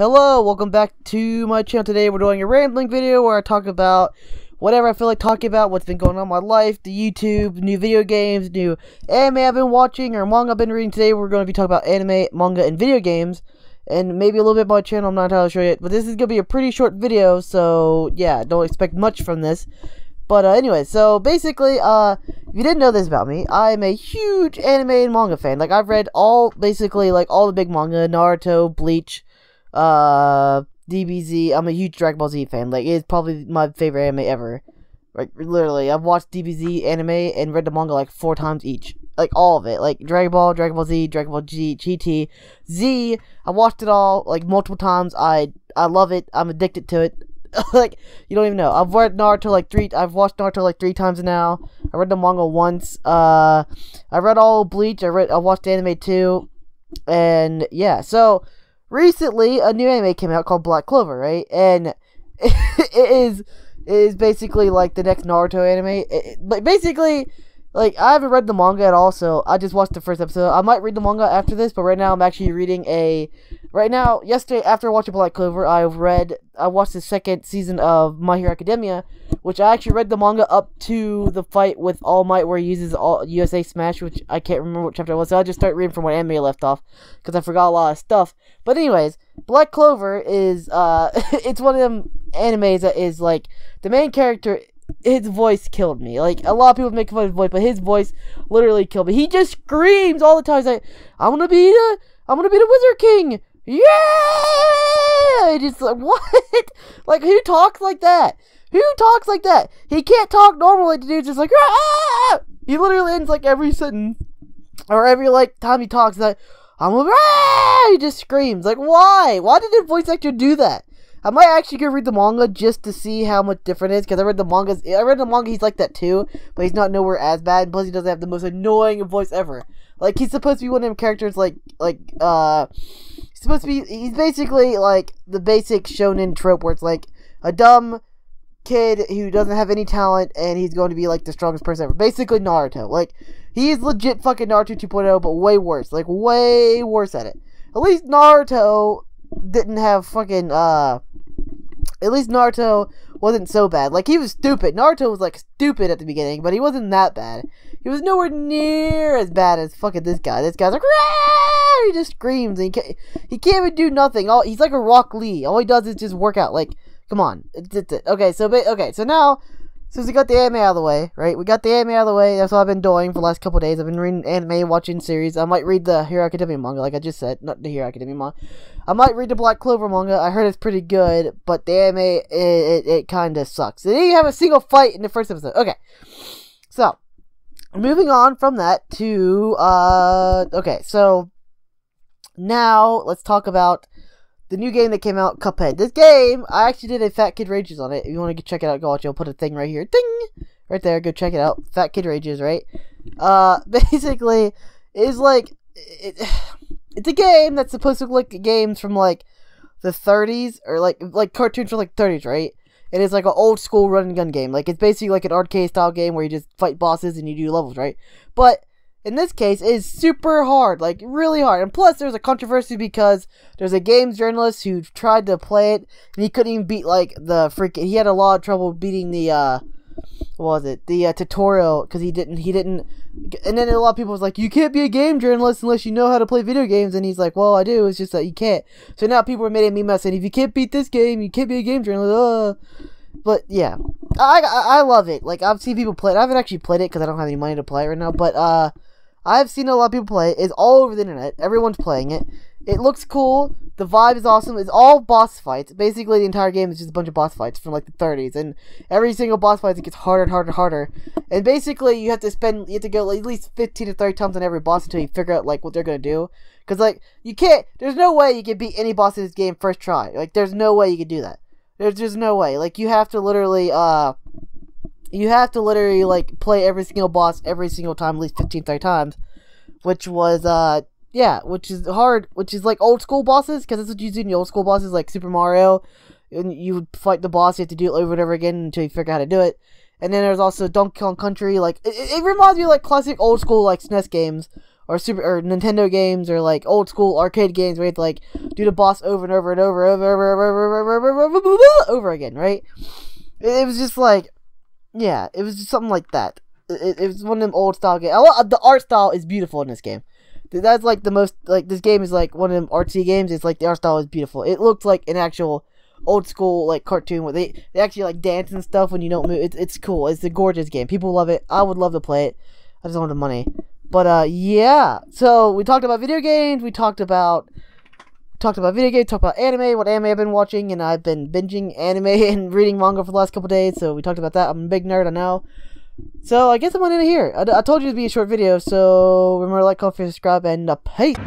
Hello, welcome back to my channel. Today we're doing a rambling video where I talk about whatever I feel like talking about, what's been going on in my life, the YouTube, new video games, new anime I've been watching, or manga I've been reading. Today we're going to be talking about anime, manga, and video games, and maybe a little bit about my channel. I'm not entirely sure yet, but this is going to be a pretty short video, so yeah, don't expect much from this. But anyway, so basically, if you didn't know this about me, I'm a huge anime and manga fan. Like, I've read basically all the big manga, Naruto, Bleach, DBZ. I'm a huge Dragon Ball Z fan. Like, it's probably my favorite anime ever. Like, literally, I've watched DBZ anime and read the manga like 4 times each. Like, all of it. Like, Dragon Ball Z, Dragon Ball GT, Z. I watched it all, like, multiple times. I love it. I'm addicted to it. Like, you don't even know. I've watched Naruto like 3 times now. I read the manga once. I read all Bleach. I watched the anime too. And, yeah, so recently, a new anime came out called Black Clover, right? And it is basically like the next Naruto anime. But basically, like, I haven't read the manga at all, so I just watched the first episode. I might read the manga after this, but right now I'm actually reading yesterday, after watching Black Clover, I watched the second season of My Hero Academia, which I actually read the manga up to the fight with All Might where he uses USA Smash, which I can't remember what chapter it was, so I just started reading from what anime left off, because I forgot a lot of stuff. But anyways, Black Clover is, it's one of them animes that is, like, the main character, his voice killed me. Like, a lot of people make fun of his voice, but his voice literally killed me. He just screams all the time. He's like, I'm gonna be the Wizard King! Yeah! Just like, what? Like, who talks like that? Who talks like that? He can't talk normally. The dude's just like, ah! He literally ends like every sentence, or every like time he talks, like, I'm like, ah! He just screams. Like, why? Why did the voice actor do that? I might actually go read the manga just to see how much different it is, because I read the manga, he's like that too, but he's not nowhere as bad, and plus he doesn't have the most annoying voice ever. Like, he's supposed to be one of them characters, he's basically like the basic shonen trope where it's like a dumb kid who doesn't have any talent, and he's going to be like the strongest person ever. Basically Naruto. Like, he's legit fucking Naruto 2.0, but way worse. Like, way worse at it. At least Naruto didn't have fucking, at least Naruto wasn't so bad. Like, he was stupid. Naruto was, like, stupid at the beginning, but he wasn't that bad. He was nowhere near as bad as fucking this guy. This guy's like, Rah! He just screams, and he can't even do nothing. He's like a Rock Lee. All he does is just work out. Like, come on. Okay, so now, since we got the anime out of the way, right? We got the anime out of the way. That's what I've been doing for the last couple of days. I've been reading anime, watching series. I might read the Hero Academia manga, like I just said. Not the Hero Academia manga. I might read the Black Clover manga. I heard it's pretty good, but the anime, it kind of sucks. They didn't even have a single fight in the first episode. Okay, so, moving on from that to, okay, so, now, let's talk about the new game that came out, Cuphead. This game, I actually did a Fat Kid Rages on it. If you want to check it out, go watch it. I'll put a thing right here. Ding! Right there. Go check it out. Fat Kid Rages, right? Basically, it's like, it's a game that's supposed to look like games from, like, the 30s, or, like cartoons from, like, 30s, right? And it's like an old school run and gun game. Like, it's basically like an arcade style game where you just fight bosses and you do levels, right? But in this case, it's super hard, like, really hard. And plus, there's a controversy because there's a games journalist who tried to play it, and he couldn't even beat, like, he had a lot of trouble beating the, tutorial, because he didn't, and then a lot of people was like, you can't be a game journalist unless you know how to play video games, and he's like, well, I do, it's just that you can't. So now people are making a meme saying, if you can't beat this game, you can't be a game journalist, But, yeah, I love it. Like, I've seen people play it. I haven't actually played it, because I don't have any money to play it right now, but, I've seen a lot of people play it. It's all over the internet. Everyone's playing it. It looks cool. The vibe is awesome. It's all boss fights. Basically, the entire game is just a bunch of boss fights from, like, the 30s. And every single boss fight, it gets harder and harder and harder. And basically, you have to go at least 15 to 30 times on every boss until you figure out, like, what they're going to do. Because, like, there's no way you can beat any boss in this game first try. Like, there's no way you can do that. There's just no way. Like, you have to literally, like, play every single boss every single time, at least 15, 30 times. Which was, which is hard, which is like old school bosses, because that's what you do in the old school bosses, like Super Mario. And you would fight the boss, you have to do it over and over again until you figure out how to do it. And then there's also Donkey Kong Country, like, it reminds me of, like, classic old school, like, SNES games, or Nintendo games, or like old school arcade games where you have to like do the boss over and over and over again, right? It was just like, yeah, it was just something like that. It was one of them old style games. The art style is beautiful in this game. That's like the most, like, this game is like one of them artsy games. It's like the art style is beautiful. It looked like an actual old school like cartoon where they actually like dance and stuff when you don't move. It's cool. It's a gorgeous game. People love it. I would love to play it. I just don't have the money. But yeah. So we talked about video games. We talked about video games. Talked about anime. What anime I've been watching, and I've been binging anime and reading manga for the last couple days. So we talked about that. I'm a big nerd, I know. So I guess I'm gonna end it here. I told you it'd be a short video. So remember to like, comment, subscribe, and peace.